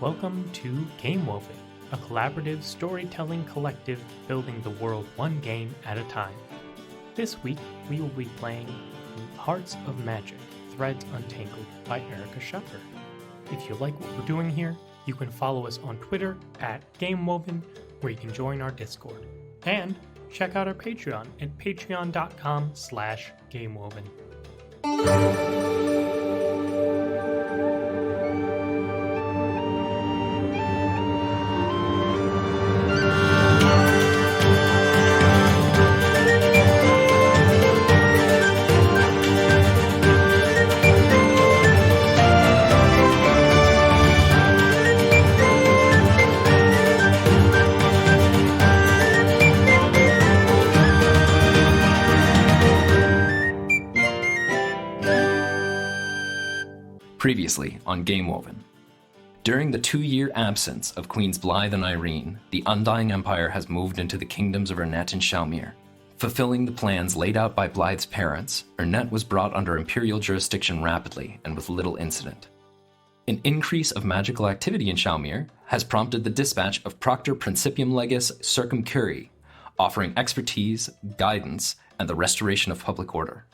Welcome to Game Woven, a collaborative storytelling collective building the world one game at a time. This week, we will be playing Hearts of Magic, Threads Untangled by Erica Scheffer. If you like what we're doing here, you can follow us on Twitter at GameWoven, where you can join our Discord. And check out our Patreon at patreon.com/GameWoven. Previously on Game Woven. During the 2-year absence of Queens Blythe and Irene, the Undying Empire has moved into the kingdoms of Ernette and Shaumere. Fulfilling the plans laid out by Blythe's parents, Ernette was brought under imperial jurisdiction rapidly and with little incident. An increase of magical activity in Shaumere has prompted the dispatch of Proctor Principium Legis Circumcuri, offering expertise, guidance, and the restoration of public order.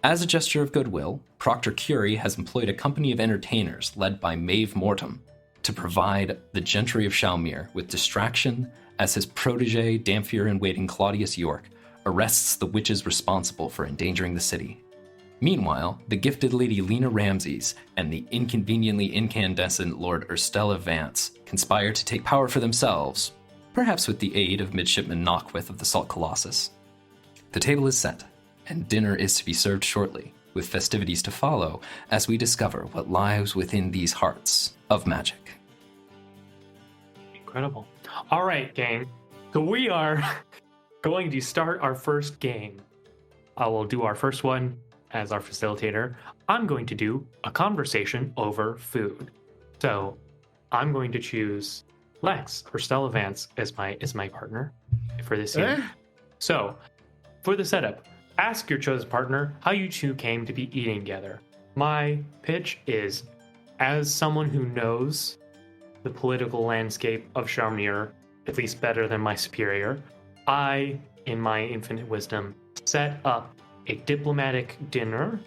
As a gesture of goodwill, Proctor Curie has employed a company of entertainers led by Maeve Mortem to provide the gentry of Shaumere with distraction as his protege, Dampier-in-waiting Claudius York, arrests the witches responsible for endangering the city. Meanwhile, the gifted Lady Lena Ramses and the inconveniently incandescent Lord Erstella Vance conspire to take power for themselves, perhaps with the aid of Midshipman Knockwith of the Salt Colossus. The table is set, and dinner is to be served shortly, with festivities to follow as we discover what lies within these hearts of magic. Incredible. All right, gang. So we are going to start our first game. I will do our first one as our facilitator. I'm going to do a conversation over food. So I'm going to choose Lex or Stella Vance as my partner for this game. So for the setup, ask your chosen partner how you two came to be eating together. My pitch is, as someone who knows the political landscape of Shaumere, at least better than my superior, I, in my infinite wisdom, set up a diplomatic dinner,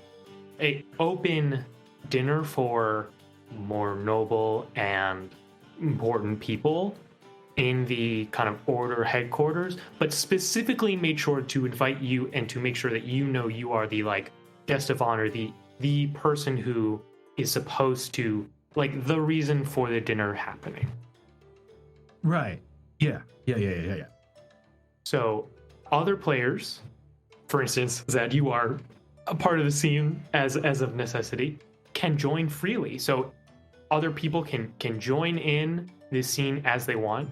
an open dinner for more noble and important people in the kind of order headquarters, but specifically made sure to invite you and to make sure that you know you are the guest of honor, the person who is supposed to the reason for the dinner happening. Right. Yeah. So other players, for instance, Zed, you are a part of the scene as of necessity, can join freely. So other people can join in this scene as they want.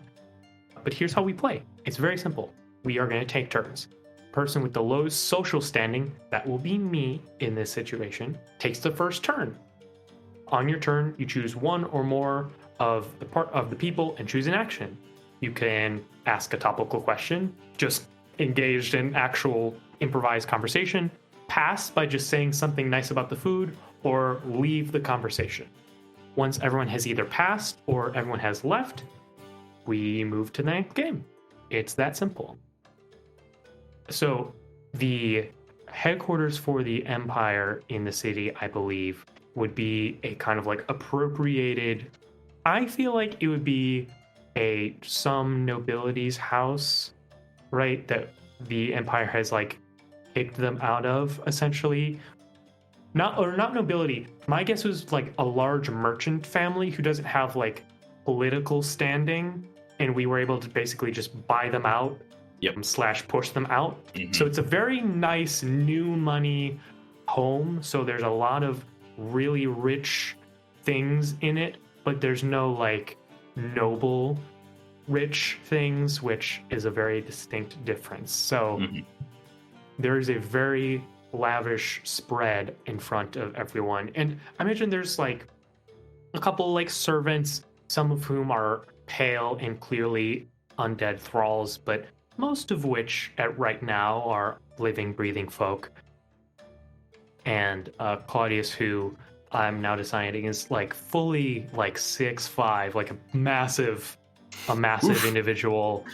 But here's how we play. It's very simple. We are going to take turns. Person with the lowest social standing, that will be me in this situation, takes the first turn. On your turn, you choose one or more of the people and choose an action. You can ask a topical question, just engaged in actual improvised conversation, pass by just saying something nice about the food, or leave the conversation. Once everyone has either passed or everyone has left, we move to the next game. It's that simple. So the headquarters for the Empire in the city, I believe, would be a kind of appropriated. I feel like it would be some nobility's house, right? That the Empire has kicked them out of, essentially. Not nobility. My guess was a large merchant family who doesn't have political standing, and we were able to basically just buy them out. Yep. / push them out. Mm-hmm. So it's a very nice new money home. So there's a lot of really rich things in it, but there's no noble rich things, which is a very distinct difference. So there is a very lavish spread in front of everyone. And I imagine there's a couple servants, some of whom are pale and clearly undead thralls, but most of which right now are living, breathing folk. And Claudius, who I'm now deciding is like fully like 6'5", like a massive Oof. individual.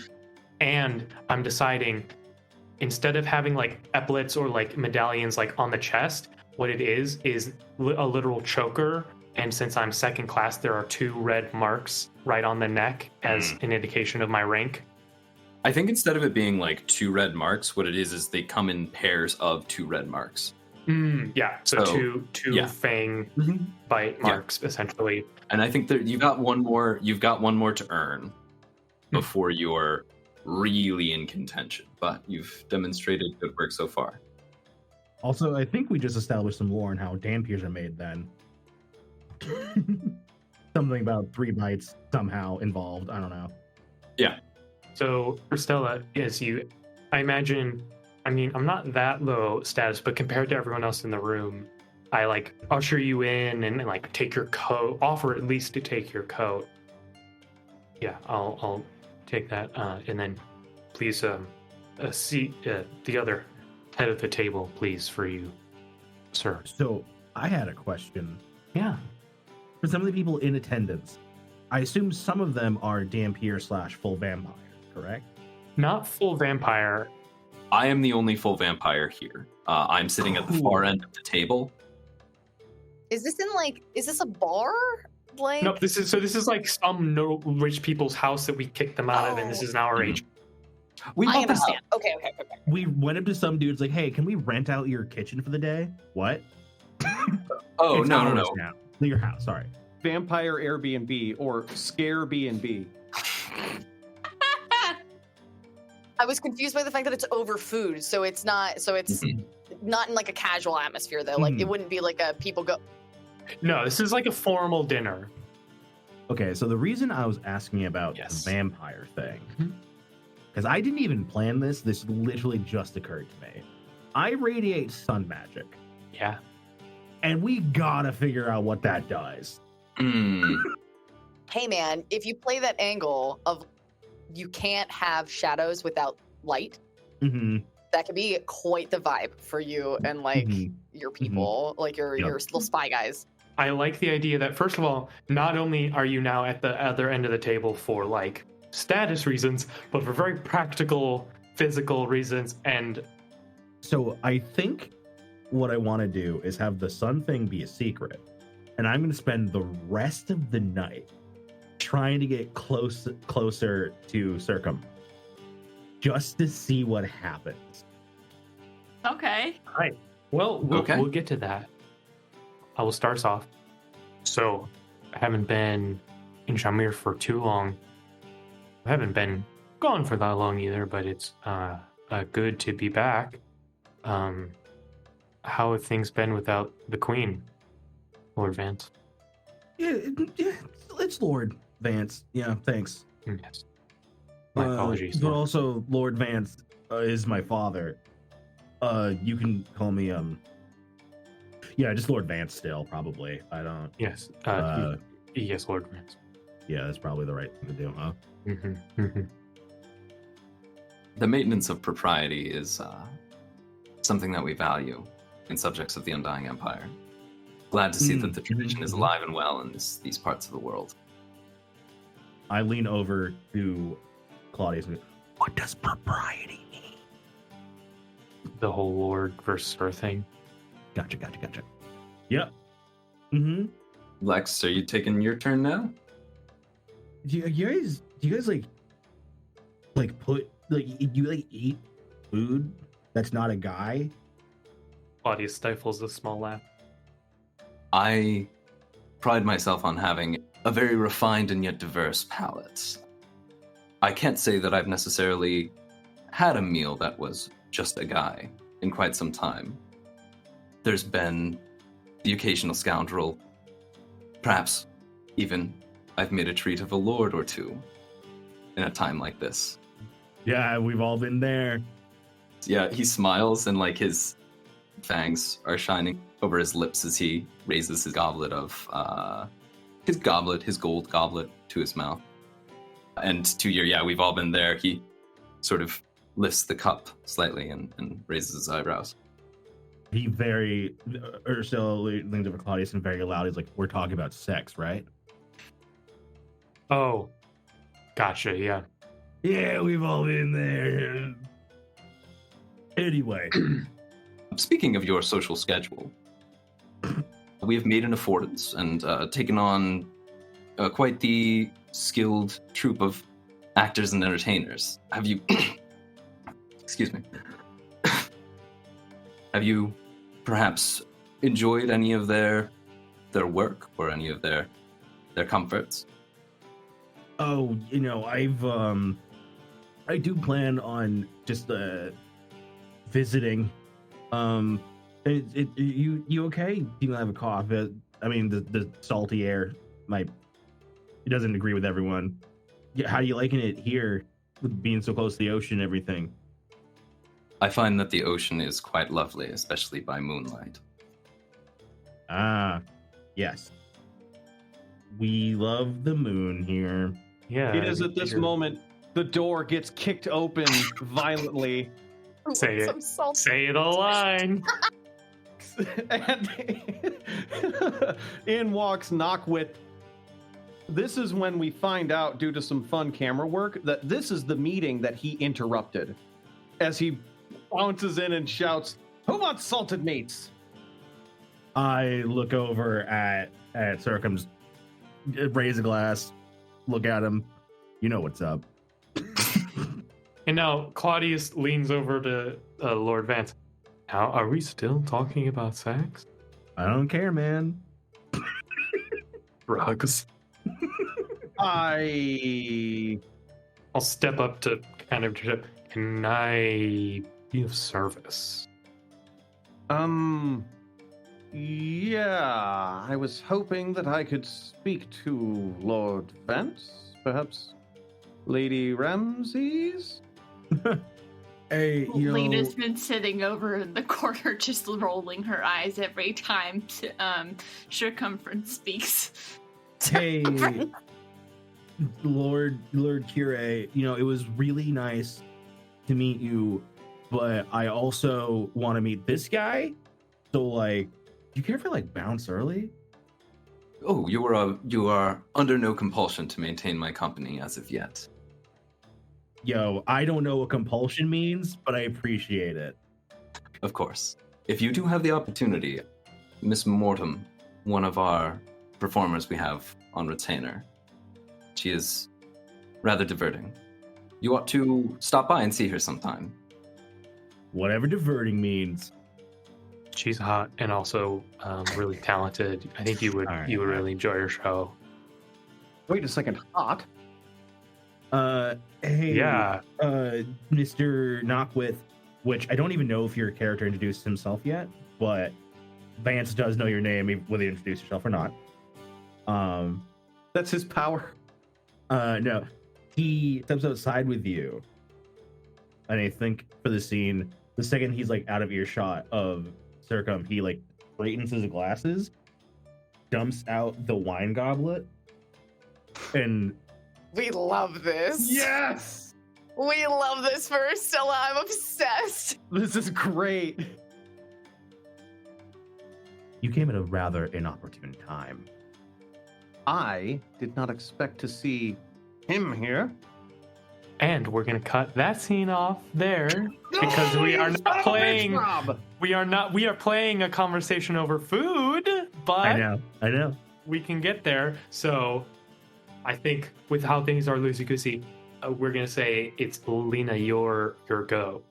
And I'm deciding instead of having like epaulets or like medallions like on the chest, what it is a literal choker. And since I'm second class, there are 2 red marks right on the neck as an indication of my rank. I think instead of it being like 2 red marks, what it is they come in pairs of 2 red marks. Yeah, so two yeah. fang bite marks essentially. And I think that you've got one more to earn before you're really in contention, but you've demonstrated good work so far. Also, I think we just established some lore on how dampiers are made then. Something about 3 bites somehow involved. I don't know. Yeah. So, Stella, yes, I imagine, I mean, I'm not that low status, but compared to everyone else in the room, I like usher you in and like take your coat, offer at least to take your coat. Yeah, I'll take that, and then please, a seat, the other head of the table, please, for you, sir. So, I had a question. Yeah. For some of the people in attendance, I assume some of them are dampier / full vampire, correct? Not full vampire. I am the only full vampire here. I'm sitting at the far end of the table. Is this a bar? Like No, this is like some rich people's house that we kicked them out of, and this is now our age. I understand. Okay. We went up to some dudes like, hey, can we rent out your kitchen for the day? What? Oh, It's no. ours now. Your house, sorry. Vampire Airbnb or Scare B&B. I was confused by the fact that it's over food, so it's not not in like a casual atmosphere though. Like it wouldn't be like a people go. No, this is like a formal dinner. Okay, so the reason I was asking about the vampire thing, because I didn't even plan this literally just occurred to me. I radiate sun magic. Yeah. And we gotta figure out what that does. Hey man, if you play that angle of you can't have shadows without light, that could be quite the vibe for you and like your people, like your little spy guys. I like the idea that, first of all, not only are you now at the other end of the table for like status reasons, but for very practical, physical reasons. And so I think what I want to do is have the sun thing be a secret, and I'm going to spend the rest of the night trying to get closer to Circum, just to see what happens. Okay. All right. Well, we'll get to that. I will start us off. So, I haven't been in Shaumere for too long. I haven't been gone for that long either, but it's good to be back. How have things been without the Queen, Lord Vance? Yeah, it's Lord Vance. Yeah, thanks. Yes. My apologies. But also, Lord Vance is my father. You can call me just Lord Vance still, probably. I don't. Yes. Yes, Lord Vance. Yeah, that's probably the right thing to do, huh? The maintenance of propriety is something that we value in subjects of the Undying Empire. Glad to see that the tradition is alive and well in these parts of the world. I lean over to Claudius and go, what does propriety mean? The whole Lord versus her thing. Gotcha. Yep. Lex, are you taking your turn now? Do you guys eat food that's not a guy? Claudius stifles a small laugh. I pride myself on having a very refined and yet diverse palate. I can't say that I've necessarily had a meal that was just a guy in quite some time. There's been the occasional scoundrel. Perhaps even I've made a treat of a lord or two in a time like this. Yeah, we've all been there. Yeah, he smiles and like his fangs are shining over his lips as he raises his goblet of his gold goblet to his mouth. And to your, we've all been there. He sort of lifts the cup slightly and raises his eyebrows. He Ursula leans over Claudius and very loud. He's like, "We're talking about sex, right?" Oh, gotcha. Yeah. Yeah, we've all been there. Anyway, Speaking of your social schedule, we have made an affordance and taken on quite the skilled troupe of actors and entertainers. Have you... Excuse me. Have you perhaps enjoyed any of their work or any of their comforts? oh, I do plan on just visiting. You okay? Do you have a cough? I mean, the salty air it doesn't agree with everyone. Yeah, how are you liking it here, with being so close to the ocean and everything? I find that the ocean is quite lovely, especially by moonlight. Ah, yes. We love the moon here. Yeah. It is at this moment the door gets kicked open violently. Say it. Some salt. Say the line. And in walks Knockwith. This is when we find out, due to some fun camera work, that this is the meeting that he interrupted. As he bounces in and shouts, "Who wants salted meats?" I look over at Circum's, raise a glass, look at him. You know what's up. And now Claudius leans over to Lord Vance. Now, are we still talking about sex? I don't care, man. Drugs. I I'll step up to kind of. Can I be of service? Yeah, I was hoping that I could speak to Lord Vance, perhaps Lady Ramses? Hey, Lena's been sitting over in the corner, just rolling her eyes every time Circumference speaks. Hey, Lord Cure, it was really nice to meet you, but I also want to meet this guy. So, do you care if I bounce early? Oh, you are under no compulsion to maintain my company as of yet. Yo, I don't know what compulsion means, but I appreciate it. Of course. If you do have the opportunity, Miss Mortem, one of our performers we have on retainer, she is rather diverting. You ought to stop by and see her sometime. Whatever diverting means. She's hot and also really talented. I think you would really enjoy her show. Wait a second, hot? Hey, Yeah. Mr. Knockwith, which I don't even know if your character introduced himself yet, but Vance does know your name, whether you introduce yourself or not. That's his power. No, he steps outside with you, and I think for the scene, the second he's out of earshot of Circum, he straightens his glasses, dumps out the wine goblet, and We love this. Yes! We love this for Stella. I'm obsessed. This is great. you came at a rather inopportune time. I did not expect to see him here. And we're gonna cut that scene off there because we are not playing. We are playing a conversation over food, but I know. we can get there. So, I think with how things are loosey goosey, we're gonna say it's Lena, your go.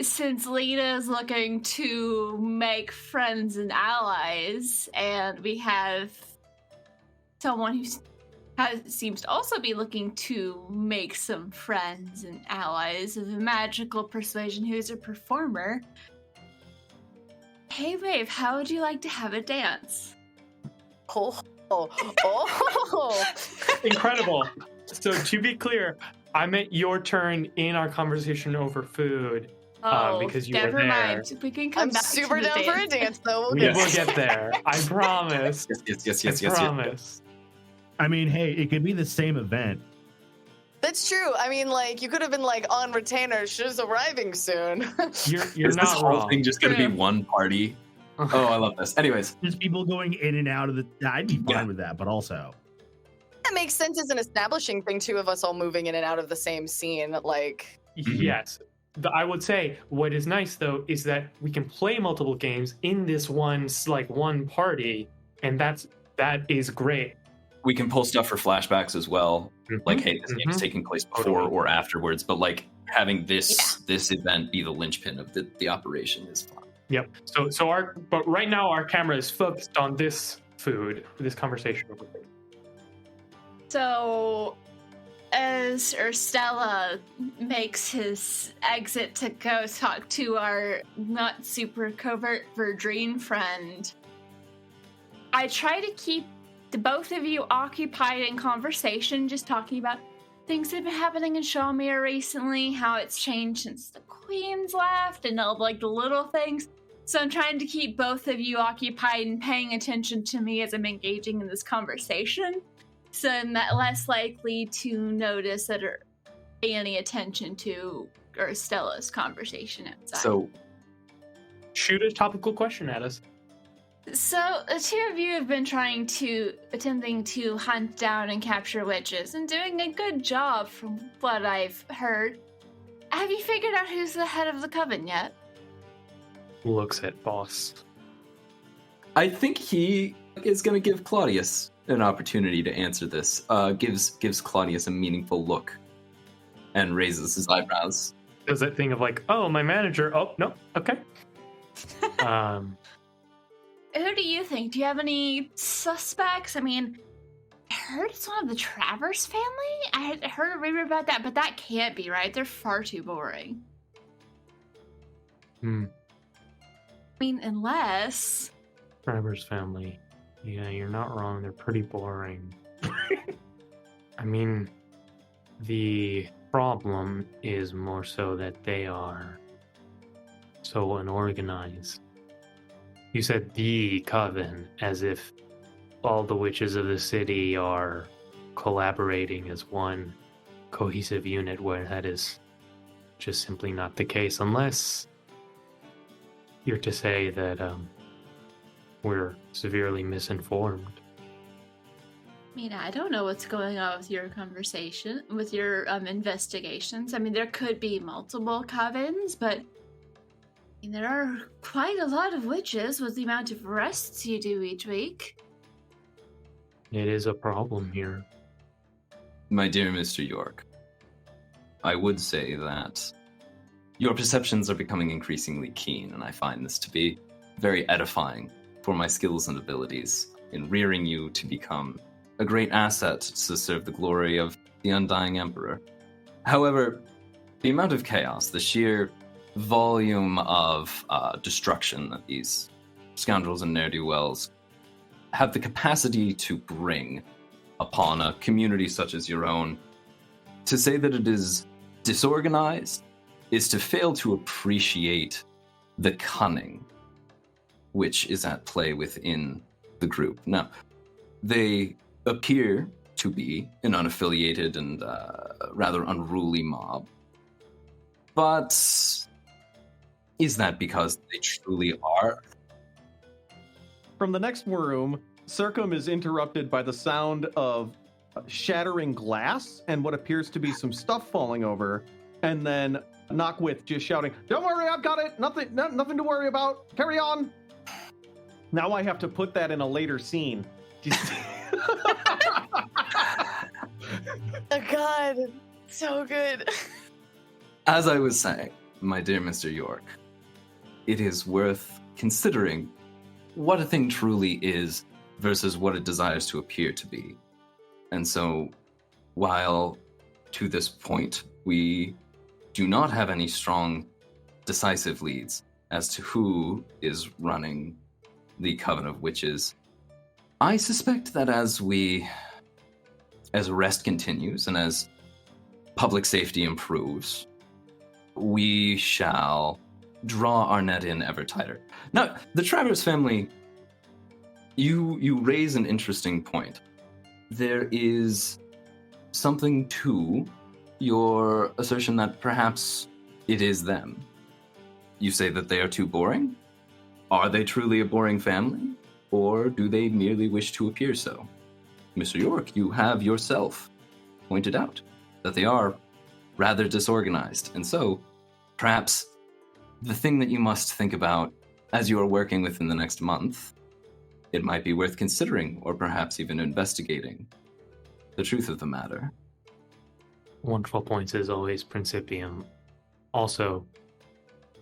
Since Lena is looking to make friends and allies, and we have someone who seems to also be looking to make some friends and allies of magical persuasion, who's a performer. Hey, babe, how would you like to have a dance? Oh. Incredible. So to be clear, I meant your turn in our conversation over food. Because you were never there. mind. We can come I'm back super to the down for a dance, though. We will get there. I promise. Yes. I promise. I mean, hey, it could be the same event. That's it's true. I mean, like, you could have been like, on retainer, she's arriving soon. You're Is not this whole wrong. thing just going to be True. one party? Oh, I love this. Anyways, There's people going in and out of the. I'd be fine Yeah. with that, but also, That makes sense as an establishing thing, too, of us all moving in and out of the same scene. Like, Yes. I would say what is nice though is that we can play multiple games in this one party, and that is great. we can pull stuff for flashbacks as well. Like, hey, this game is taking place before Totally. or afterwards, but like having this event be the linchpin of the operation is fun. Yep. But right now our camera is focused on this food, this conversation. So, as Urstella makes his exit to go talk to our not super covert Verdreen friend, I try to keep the both of you occupied in conversation, just talking about things that have been happening in Shaumere recently, how it's changed since the Queen's left, and all like the little things. So I'm trying to keep both of you occupied and paying attention to me as I'm engaging in this conversation. So I'm less likely to notice that or pay any attention to Stella's conversation outside. So, Shoot a topical question at us. So the two of you have been attempting to hunt down and capture witches and doing a good job from what I've heard. Have you figured out who's the head of the coven yet? Looks at boss. I think he is going to give Claudius an opportunity to answer this. Gives Claudius a meaningful look and raises his eyebrows. Does that thing of like, oh, my manager. Oh, no. Okay. Who do you think? Do you have any suspects? I mean, I heard it's one of the Travers family. I had heard a rumor about that, but that can't be right. They're far too boring. I mean, unless... Travers family. Yeah, you're not wrong. They're pretty boring. I mean, the problem is more so that they are so unorganized. You said the coven, as if all the witches of the city are collaborating as one cohesive unit, where that is just simply not the case, unless you're to say that we're severely misinformed. I mean, I don't know what's going on with your conversation, with your investigations. I mean, there could be multiple covens, but I mean, there are quite a lot of witches with the amount of arrests you do each week. It is a problem here. My dear Mr. York, I would say that your perceptions are becoming increasingly keen, and I find this to be very edifying for my skills and abilities in rearing you to become a great asset to serve the glory of the Undying Emperor. However, the amount of chaos, the sheer volume of destruction that these scoundrels and ne'er-do-wells have the capacity to bring upon a community such as your own, to say that it is disorganized is to fail to appreciate the cunning which is at play within the group. Now, they appear to be an unaffiliated and rather unruly mob, but is that because they truly are? From the next room, Circum is interrupted by the sound of shattering glass and what appears to be some stuff falling over, and then Knockwith just shouting, "Don't worry, I've got it. Nothing to worry about. Carry on." Now I have to put that in a later scene. Oh God, so good. As I was saying, my dear Mr. York, it is worth considering what a thing truly is versus what it desires to appear to be. And so, while to this point we do not have any strong, decisive leads as to who is running the Coven of Witches, I suspect that as arrest continues and as public safety improves, we shall draw our net in ever tighter. Now, the Travers family, you raise an interesting point. There is something to your assertion that perhaps it is them. You say that they are too boring? Are they truly a boring family? Or do they merely wish to appear so? Mr. York, you have yourself pointed out that they are rather disorganized, and so perhaps the thing that you must think about as you are working within the next month, it might be worth considering or perhaps even investigating the truth of the matter. Wonderful points as always, Principium. Also,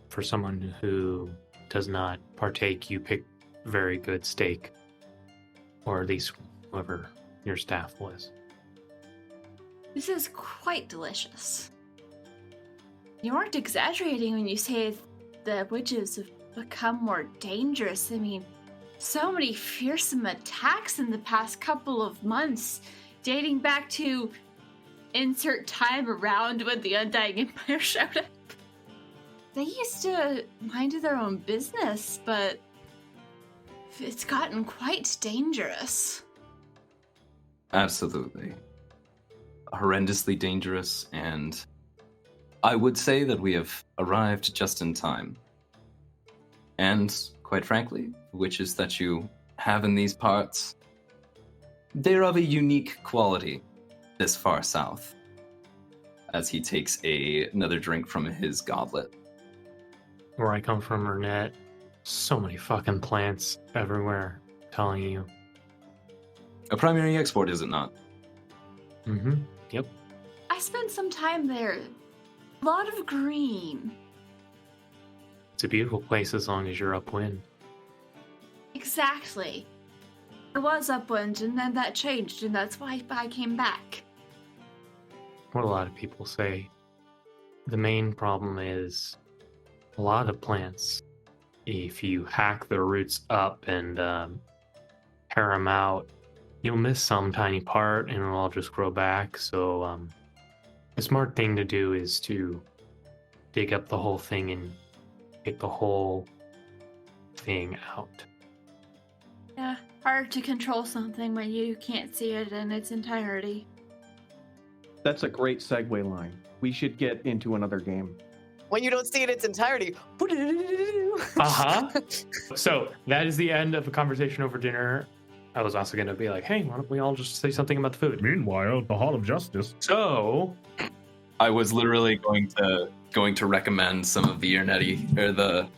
for someone who does not partake, you pick very good steak, or at least whoever your staff was. This is quite delicious. You aren't exaggerating when you say the witches have become more dangerous. I mean, so many fearsome attacks in the past couple of months, dating back to insert time around when the Undying Empire showed up. They used to mind their own business, but it's gotten quite dangerous. Absolutely. Horrendously dangerous, and I would say that we have arrived just in time. And, quite frankly, the witches that you have in these parts, they're of a unique quality this far south. As he takes another drink from his goblet. Where I come from, Ernette, so many fucking plants everywhere, I'm telling you. A primary export, is it not? Mm-hmm. Yep. I spent some time there. A lot of green. It's a beautiful place as long as you're upwind. Exactly. I was upwind, and then that changed, and that's why I came back. What a lot of people say. The main problem is a lot of plants, if you hack the roots up and tear them out, you'll miss some tiny part and it'll all just grow back. So the smart thing to do is to dig up the whole thing and take the whole thing out. Yeah, hard to control something when you can't see it in its entirety. That's a great segue line. We should get into another game. When you don't see it in its entirety. Uh-huh. So that is the end of the conversation over dinner. I was also going to be like, hey, why don't we all just say something about the food? Meanwhile, the Hall of Justice. So I was literally going to recommend some of the Ernetti, or the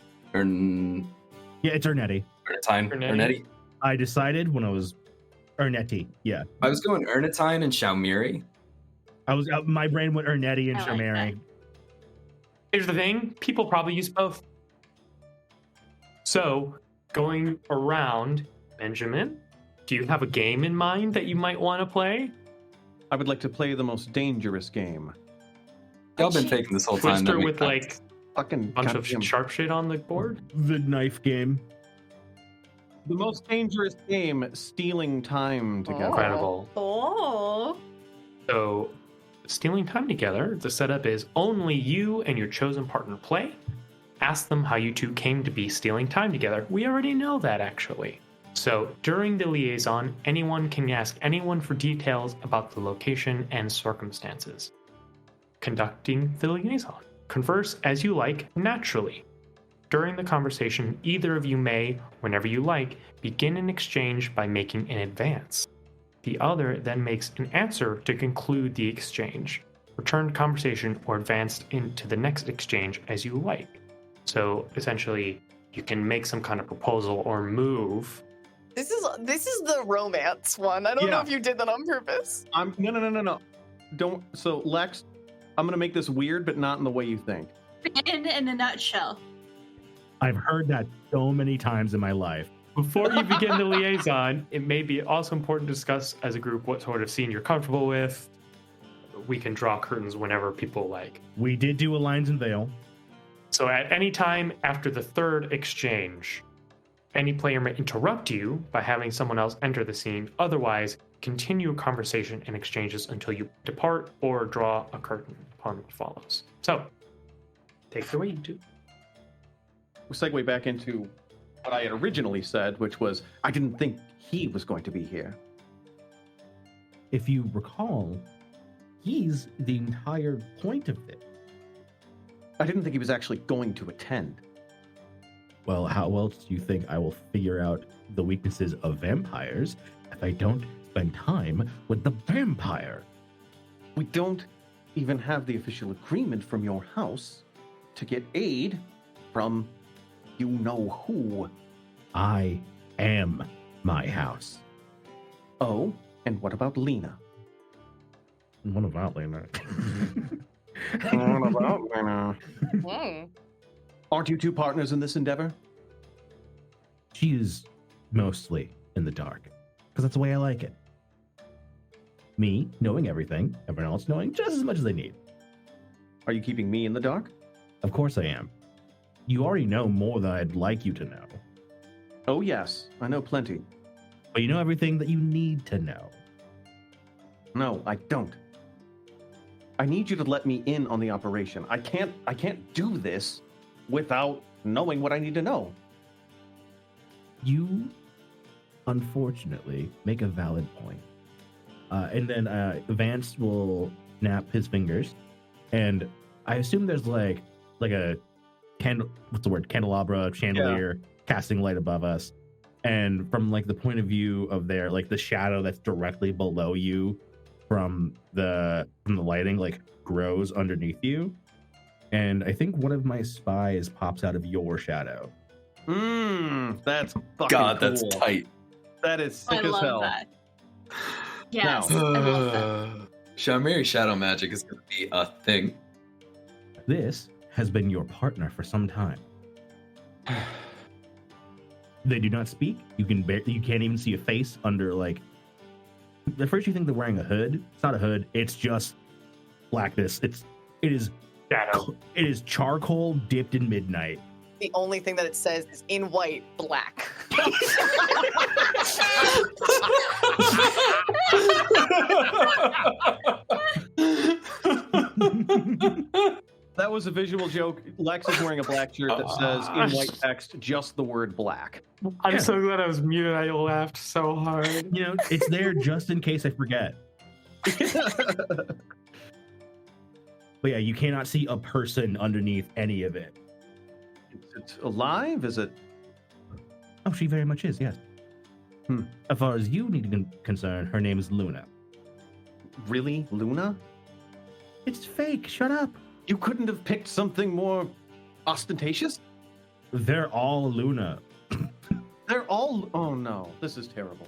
Yeah, it's Ernetti. Ernetti. I decided when I was Ernetti. Yeah, I was going Ernitine and Shaumere. my brain went Ernetti and I like Shaumere. here's the thing. People probably use both. So going around, Benjamin, do you have a game in mind that you might want to play? I would like to play the most dangerous game. Y'all been faking this whole time. Twister with like Fucking a bunch of goddamn- sharp shit on the board? The knife game. The most dangerous game, stealing time together. Incredible. Oh. So, stealing time together, the setup is only you and your chosen partner play. Ask them how you two came to be stealing time together. We already know that, actually. So, during the liaison, anyone can ask anyone for details about the location and circumstances. Conducting the liaison. Converse as you like, naturally. During the conversation, either of you may, whenever you like, begin an exchange by making an advance. The other then makes an answer to conclude the exchange. Return to conversation or advance into the next exchange as you like. So essentially, you can make some kind of proposal or move. This is the romance one. I don't know if you did that on purpose. No. Don't. So Lex, I'm gonna make this weird, but not in the way you think. In a nutshell. I've heard that so many times in my life. Before you begin the liaison, it may be also important to discuss as a group what sort of scene you're comfortable with. We can draw curtains whenever people like. We did do a Lines and Veil. So at any time after the third exchange, any player may interrupt you by having someone else enter the scene. Otherwise, continue a conversation and exchanges until you depart or draw a curtain upon what follows. So, take it away, you two. We'll segue back into what I had originally said, which was I didn't think he was going to be here. If you recall, he's the entire point of this. I didn't think he was actually going to attend. Well, how else do you think I will figure out the weaknesses of vampires if I don't spend time with the vampire? We don't even have the official agreement from your house to get aid from you know who. I am my house. Oh, and what about Lena? What about Lena? What about Lena? Hmm. Aren't you two partners in this endeavor? She is mostly in the dark, because that's the way I like it. Me knowing everything, everyone else knowing just as much as they need. Are you keeping me in the dark? Of course I am. You already know more than I'd like you to know, Oh, yes. I know plenty. but you know everything that you need to know. No, I don't. I need you to let me in on the operation. I can't do this without knowing what I need to know. You, unfortunately, make a valid point. And then Vance will snap his fingers, and I assume there's like a candelabra, chandelier, casting light above us. And from like the point of view of their like the shadow that's directly below you from the lighting like grows underneath you. And I think one of my spies pops out of your shadow. That's fucking God, that's cool. tight. That is sick I as love hell. that. Yes, Now- I love that. Shaumere shadow magic is going to be a thing. This has been your partner for some time. They do not speak. You can't even see a face under like. At first, you think they're wearing a hood. It's not a hood. It's just blackness. It is Shadow. It is charcoal dipped in midnight. The only thing that it says is in white, black. That was a visual joke. Lex is wearing a black shirt that says in white text just the word black. I'm Yeah. so glad I was muted. I laughed so hard. You know, it's there just in case I forget. But yeah, you cannot see a person underneath any of it. It's alive? Is it? Oh, she very much is, yes. Hmm. As far as you need to concern, her name is Luna. Really? Luna? It's fake. Shut up. You couldn't have picked something more ostentatious? They're all Luna. They're all. Oh no, this is terrible.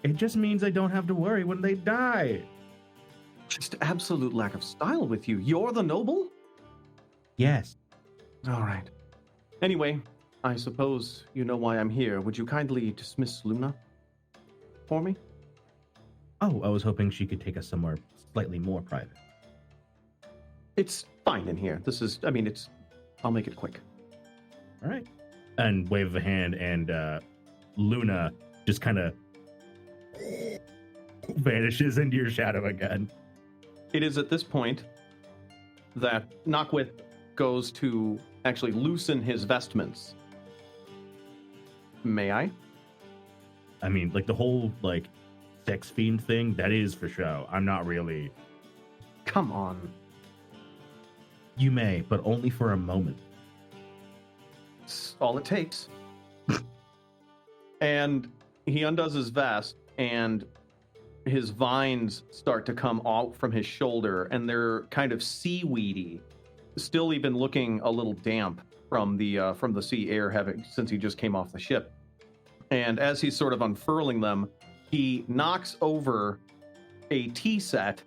It just means I don't have to worry when they die. Just absolute lack of style with you. You're the noble? Yes. All right. Anyway, I suppose you know why I'm here. Would you kindly dismiss Luna for me? Oh, I was hoping she could take us somewhere slightly more private. It's fine in here. I'll make it quick. All right. And wave of a hand, and Luna just kind of vanishes into your shadow again. It is at this point that Knockwith goes to actually loosen his vestments. May I? I mean, like the whole like sex fiend thing, that is for show. I'm not really. Come on. You may, but only for a moment. It's all it takes. And he undoes his vest, and his vines start to come out from his shoulder, and they're kind of seaweedy, still even looking a little damp from the sea air since he just came off the ship. And as he's sort of unfurling them, he knocks over a tea set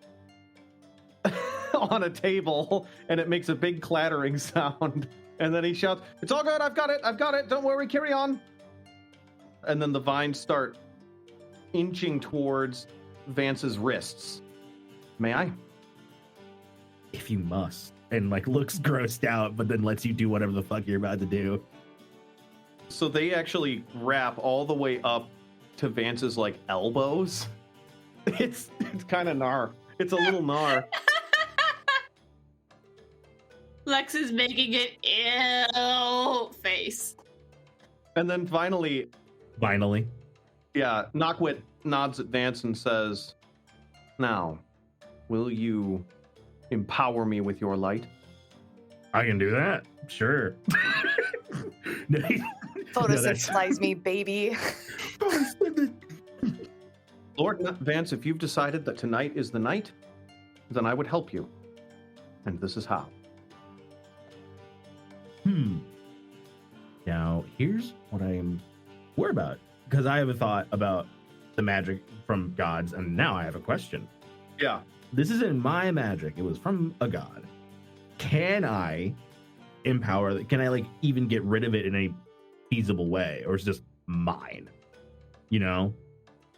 on a table, and it makes a big clattering sound. And then he shouts, "It's all good, I've got it, don't worry, carry on." And then the vines start inching towards Vance's wrists. May I? If you must. And like looks grossed out, but then lets you do whatever the fuck you're about to do. So they actually wrap all the way up to Vance's like elbows. It's kind of gnar. It's a little gnar. Lex is making it ill face. And then finally, Finally. yeah, Knockwit nods at Vance and says, "Now, will you empower me with your light? I can do that. Sure. Photosynthesize me, baby. Lord Vance, if you've decided that tonight is the night, then I would help you. And this is how. Now, here's what I'm worried about. Because I have a thought about the magic from gods, and now I have a question. Yeah. This isn't my magic. It was from a god. Can I empower? Can I, like, even get rid of it in a feasible way? Or is it just mine? You know?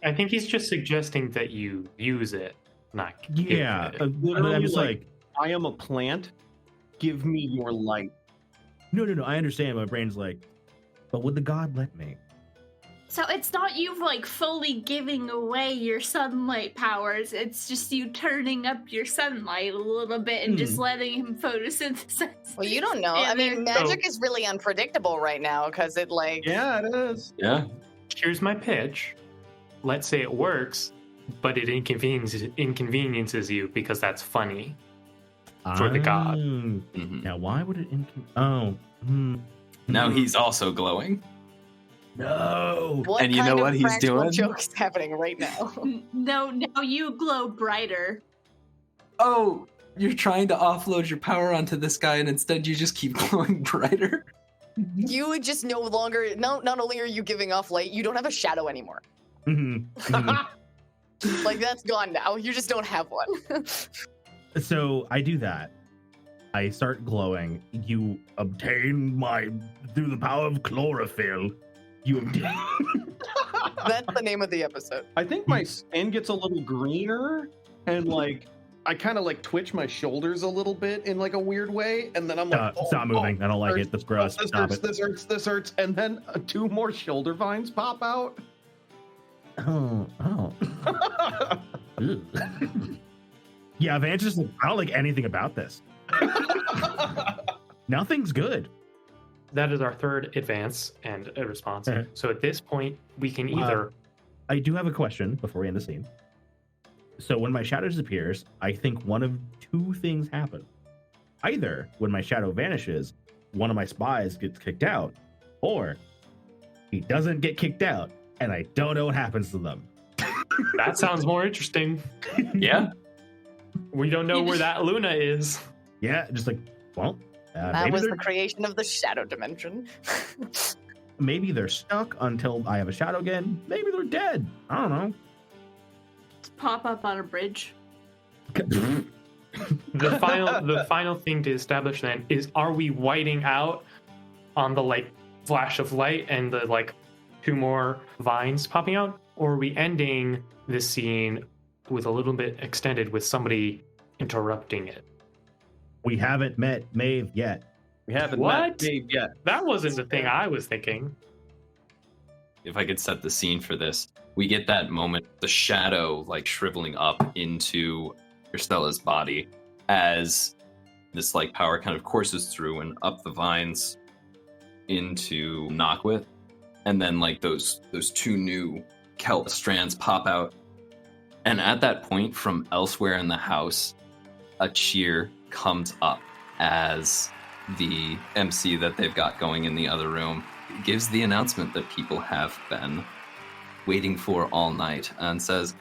I think he's just suggesting that you use it, not give Yeah. it. Literally, I'm just like, I am a plant. Give me your light. no. I understand. My brain's like, but would the god let me? So it's not you like fully giving away your sunlight powers, it's just you turning up your sunlight a little bit and just letting him photosynthesize. Well, you don't know. Yeah, I mean, magic is really unpredictable right now because it like. Yeah, it is. Yeah. Here's my pitch. Let's say it works, but it inconveniences you because that's funny for the god. Mhm. Now, why would it Now he's also glowing. No. What And you kind know of what he's practical doing? joke is happening right now? No, now you glow brighter. Oh, you're trying to offload your power onto this guy, and instead you just keep glowing brighter? You would just no longer. Not only are you giving off light, you don't have a shadow anymore. Like that's gone now. You just don't have one. So I do that. I start glowing. You obtain through the power of chlorophyll. You obtain. That's the name of the episode. I think my skin gets a little greener, and like I kind of like twitch my shoulders a little bit in like a weird way, and then I'm like, Stop moving. I don't like it. That's gross. This Stop hurts, it. this hurts, and then 2 more shoulder vines pop out. Oh. Ew. Yeah, Vance just like, I don't like anything about this. Nothing's good. That is our third advance and a response. Okay. So at this point, we can either. I do have a question before we end the scene. So when my shadow disappears, I think one of 2 things happen. Either when my shadow vanishes, one of my spies gets kicked out, or he doesn't get kicked out, and I don't know what happens to them. That sounds more interesting. Yeah. We don't know where that Luna is. Yeah, just like, well, That maybe was they're, the creation of the shadow dimension. maybe they're stuck until I have a shadow again. Maybe they're dead. I don't know. Pop up on a bridge. The final thing to establish then is: are we whiting out on the like flash of light and the like 2 more vines popping out, or are we ending this scene with a little bit extended with somebody interrupting it? We haven't met Maeve yet. We haven't What? met Dave yet. That wasn't the thing I was thinking. If I could set the scene for this, we get that moment, the shadow like shriveling up into Kristella's body as this like power kind of courses through and up the vines into Knockwith, and then like those 2 new kelp strands pop out, and at that point from elsewhere in the house, a cheer comes up as the MC that they've got going in the other room gives the announcement that people have been waiting for all night and says,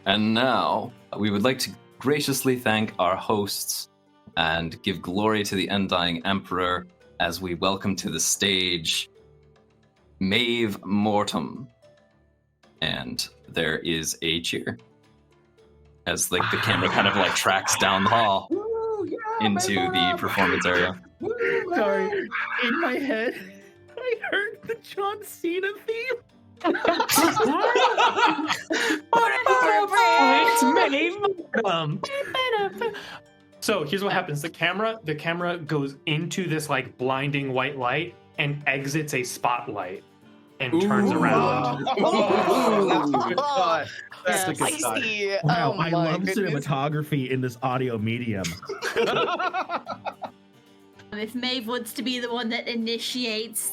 "And now we would like to graciously thank our hosts and give glory to the Undying Emperor as we welcome to the stage Maeve Mortem." And there is a cheer as like the camera kind of like tracks down the hall into the performance area. Sorry, in my head, I heard the John Cena theme. So here's what happens: the camera goes into this like blinding white light and exits a spotlight and turns around. That's a good shot. Spicy. Wow, Oh I my love goodness. cinematography in this audio medium. If Maeve wants to be the one that initiates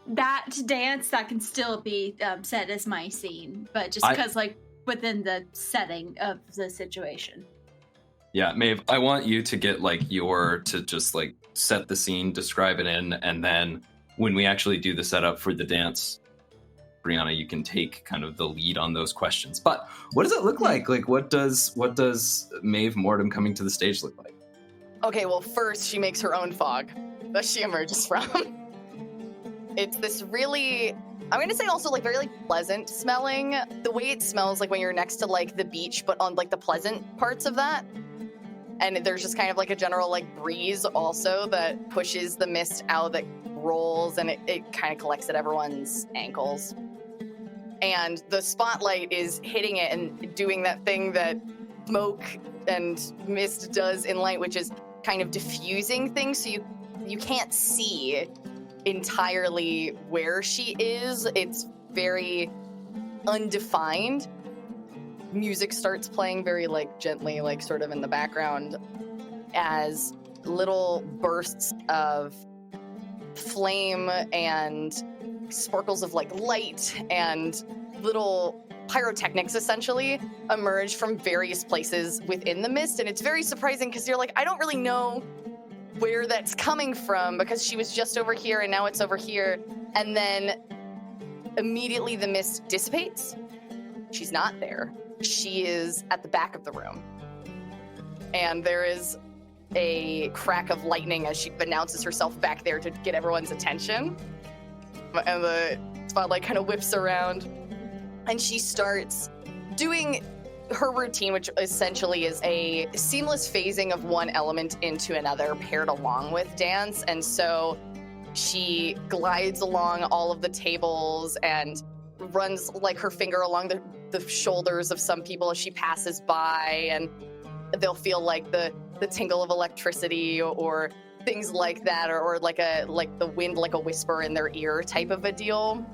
that dance, that can still be set as my scene. But just because, like, within the setting of the situation. Yeah, Maeve, I want you to get to just set the scene, describe it and then when we actually do the setup for the dance, Brianna, you can take kind of the lead on those questions. But what does it look like? What does Maeve Mortem coming to the stage look like? Okay, well, first she makes her own fog that she emerges from. It's this really, I'm going to say also very pleasant smelling. The way it smells when you're next to the beach, but on the pleasant parts of that. And there's just kind of a general breeze also that pushes the mist out that rolls, and it kind of collects at everyone's ankles. And the spotlight is hitting it and doing that thing that smoke and mist does in light, which is kind of diffusing things, so you can't see entirely where she is. It's very undefined. Music starts playing very gently, sort of in the background, as little bursts of flame and sparkles of light and little pyrotechnics essentially emerge from various places within the mist. And it's very surprising because you're I don't really know where that's coming from, because she was just over here and now it's over here. And then immediately the mist dissipates. She's not there. She is at the back of the room. And there is a crack of lightning as she announces herself back there to get everyone's attention. And the spotlight kind of whips around, and she starts doing her routine, which essentially is a seamless phasing of one element into another paired along with dance. And so she glides along all of the tables and runs her finger along the shoulders of some people as she passes by, and they'll feel the tingle of electricity or things like that, or the wind, a whisper in their ear type of a deal,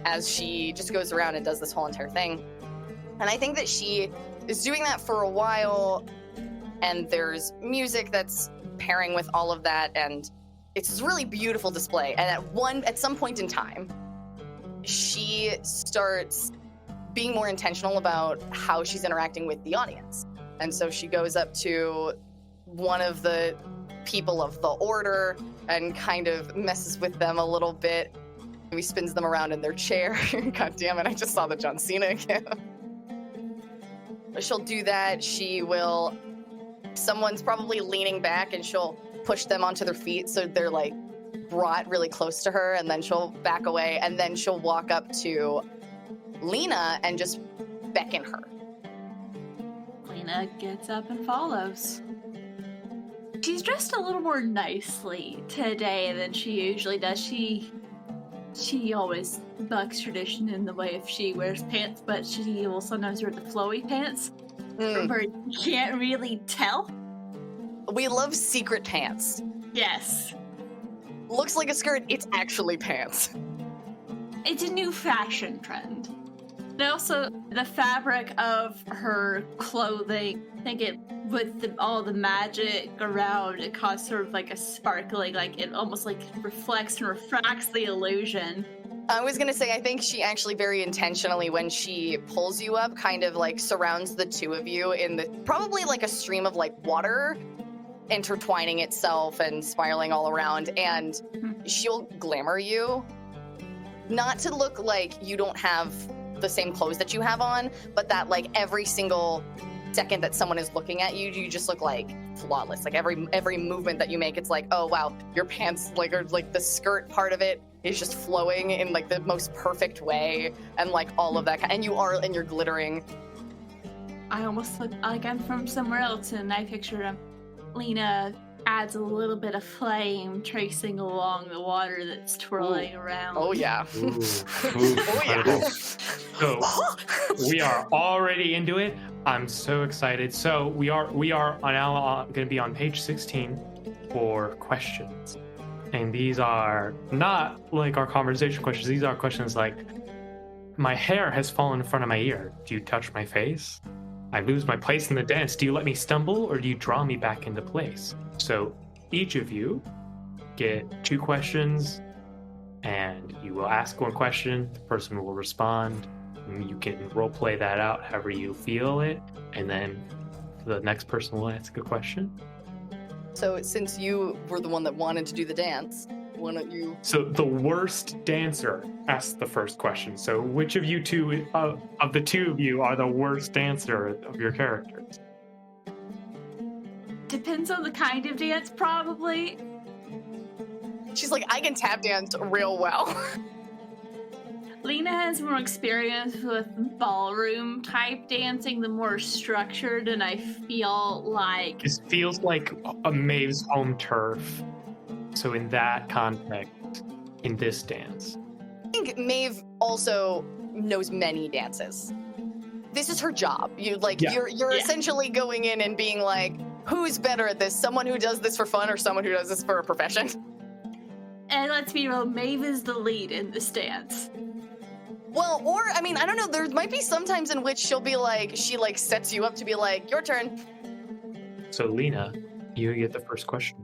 as she just goes around and does this whole entire thing. And I think that she is doing that for a while, and there's music that's pairing with all of that, and it's this really beautiful display. And at some point in time, she starts being more intentional about how she's interacting with the audience. And so she goes up to one of the people of the order and kind of messes with them a little bit. Maybe spins them around in their chair. God damn it, I just saw the John Cena again. She'll do that. Someone's probably leaning back, and she'll push them onto their feet so they're brought really close to her, and then she'll back away, and then she'll walk up to Lena and just beckon her. Lena gets up and follows. She's dressed a little more nicely today than she usually does. She always bucks tradition in the way if she wears pants, but she will sometimes wear the flowy pants where you can't really tell. We love secret pants. Yes. Looks like a skirt, it's actually pants. It's a new fashion trend. And also, the fabric of her clothing, I think with all the magic around, it causes sort of a sparkling, it almost reflects and refracts the illusion. I was gonna say, I think she actually very intentionally, when she pulls you up, kind of surrounds the two of you in probably a stream of water intertwining itself and spiraling all around, and she'll glamour you. Not to look like you don't have the same clothes that you have on, but that every single second that someone is looking at you, you just look flawless. Every movement that you make, it's oh wow, your pants or the skirt part of it is just flowing in the most perfect way, and all of that, and you're glittering. I almost look like I'm from somewhere else, and I picture Lena adds a little bit of flame tracing along the water that's twirling around. Oh yeah. Ooh, oh yeah. So we are already into it. I'm so excited. So we are now going to be on page 16 for questions, and these are not our conversation questions. These are questions my hair has fallen in front of my ear. Do you touch my face? I lose my place in the dance. Do you let me stumble, or do you draw me back into place? So each of you get 2 questions, and you will ask one question. The person will respond. You can role play that out however you feel it, and then the next person will ask a question. So since you were the one that wanted to do the dance, why don't you... So the worst dancer asks the first question. So which of you two, of the two of you, are the worst dancer of your characters? Depends on the kind of dance, probably. She's like, I can tap dance real well. Lena has more experience with ballroom type dancing, the more structured, and I feel like... This feels like a Maeve's home turf. So in that context, in this dance. I think Maeve also knows many dances. This is her job. You're essentially going in and being like, who's better at this? Someone who does this for fun or someone who does this for a profession? And let's be real, Maeve is the lead in this dance. Well, or, I mean, I don't know, there might be some times in which she'll be like, she like sets you up to be like, your turn. So Lena, you get the first question.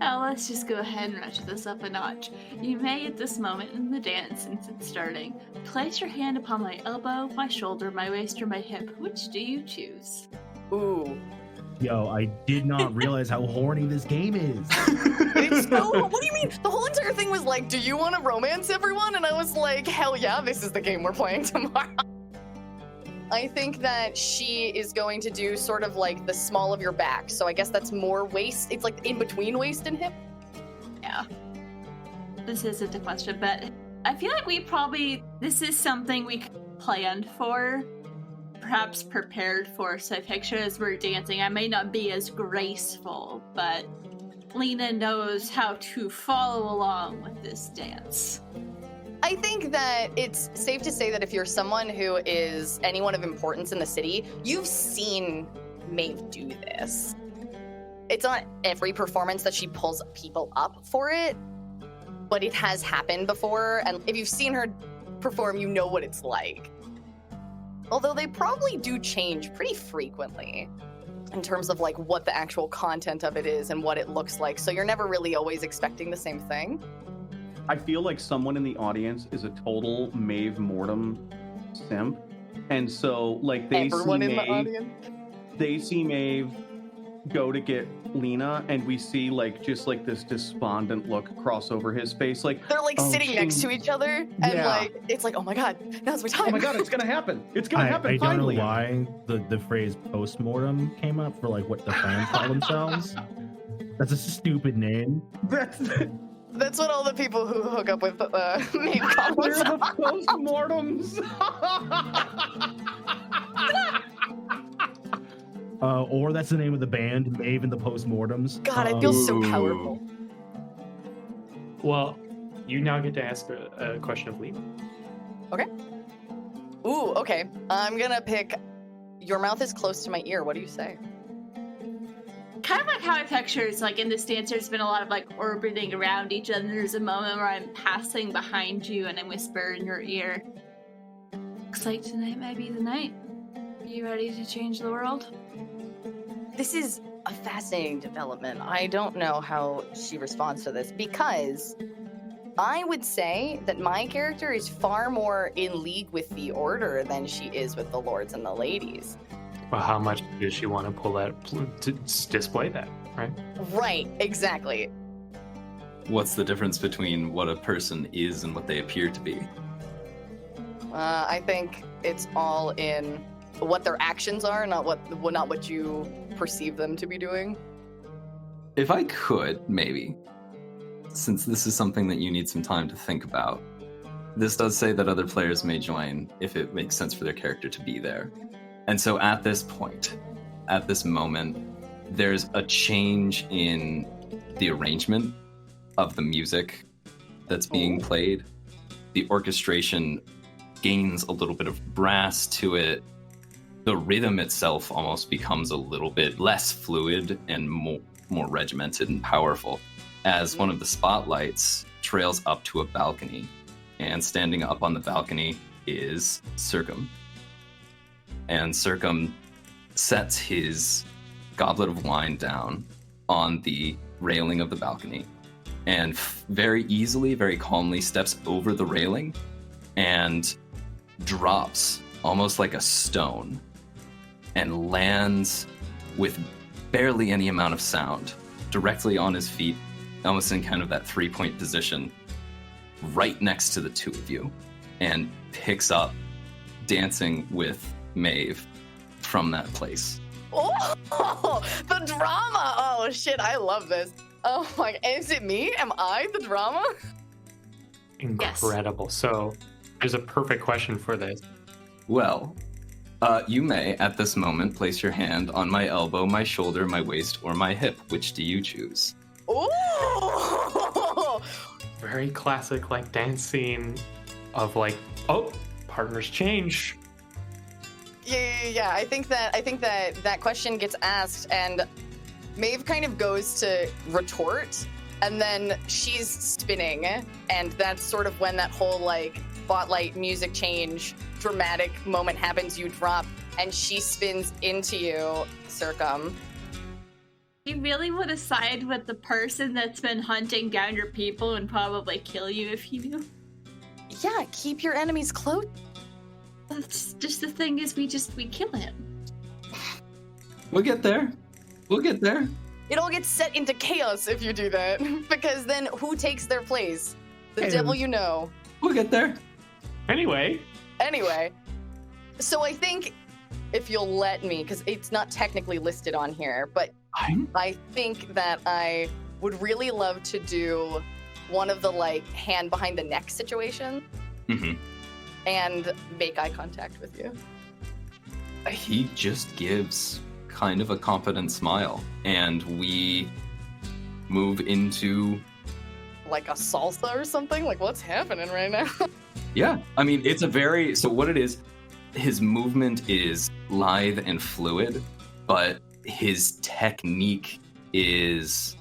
Oh, let's just go ahead and ratchet this up a notch. You may, at this moment in the dance, since it's starting, place your hand upon my elbow, my shoulder, my waist, or my hip. Which do you choose? Ooh. Yo, I did not realize how horny this game is. It's so, what do you mean? The whole entire thing was like, do you want to romance everyone? And I was like, hell yeah, this is the game we're playing tomorrow. I think that she is going to do sort of like the small of your back. So I guess that's more waist. It's like in between waist and hip. Yeah. This isn't a question, but I feel like this is something we planned for. Perhaps prepared for, so I picture as we're dancing, I may not be as graceful, but Lena knows how to follow along with this dance. I think that it's safe to say that if you're someone who is anyone of importance in the city, you've seen Maeve do this. It's not every performance that she pulls people up for it, but it has happened before, and if you've seen her perform, you know what it's like. Although they probably do change pretty frequently in terms of like what the actual content of it is and what it looks like. So you're never really always expecting the same thing. I feel like someone in the audience is a total Maeve Mortem simp. And so like they see Maeve go to get Lena, and we see like just like this despondent look cross over his face, like they're like sitting next to each other, and like it's like, oh my god, now's my time. Oh my god, it's gonna happen. It's gonna happen. I finally. don't know why the phrase postmortem came up for like what the fans call themselves. That's a stupid name. That's what all the people who hook up with Maeve call We're themselves. the postmortems. Or that's the name of the band, Maeve and the Postmortems. God, I feel so powerful. Well, you now get to ask a question of Lena. Okay. Ooh, okay. I'm gonna pick, your mouth is close to my ear. What do you say? Kind of like how I picture it's like in this dance, there's been a lot of like orbiting around each other. There's a moment where I'm passing behind you and I whisper in your ear, looks like tonight might be the night. Are you ready to change the world? This is a fascinating development. I don't know how she responds to this, because I would say that my character is far more in league with the Order than she is with the Lords and the Ladies. Well, how much does she want to pull that to display that, right? Right, exactly. What's the difference between what a person is and what they appear to be? I think it's all in what their actions are, not what you perceive them to be doing. If I could, maybe, since this is something that you need some time to think about, this does say that other players may join if it makes sense for their character to be there. And so at this point, at this moment, there's a change in the arrangement of the music that's being played. The orchestration gains a little bit of brass to it. The rhythm itself almost becomes a little bit less fluid and more regimented and powerful, as one of the spotlights trails up to a balcony, and standing up on the balcony is Circum. And Circum sets his goblet of wine down on the railing of the balcony, and very easily, very calmly steps over the railing and drops almost like a stone and lands with barely any amount of sound directly on his feet, almost in kind of that 3-point position, right next to the two of you, and picks up dancing with Maeve from that place. Oh, the drama! Oh shit, I love this. Oh my, is it me? Am I the drama? Incredible. Yes. So there's a perfect question for this. Well, you may, at this moment, place your hand on my elbow, my shoulder, my waist, or my hip. Which do you choose? Ooh! Very classic, like, dance scene of, like, oh, partners change. Yeah. I think that question gets asked, and Maeve kind of goes to retort, and then she's spinning, and that's sort of when that whole, like, spotlight music change dramatic moment happens. You drop, and she spins into you, Circum. You really want to side with the person that's been hunting down your people and probably kill you if you knew? Yeah, keep your enemies close. That's just the thing is we kill him. We'll get there. It all gets set into chaos if you do that, because then who takes their place? The devil you know. We'll get there. Anyway, so I think if you'll let me, because it's not technically listed on here, but I think that I would really love to do one of the, like, hand behind the neck situation and make eye contact with you. He just gives kind of a confident smile, and we move into... like a salsa or something? Like, what's happening right now? Yeah, I mean, it's a very... So what it is, his movement is lithe and fluid, but his technique is...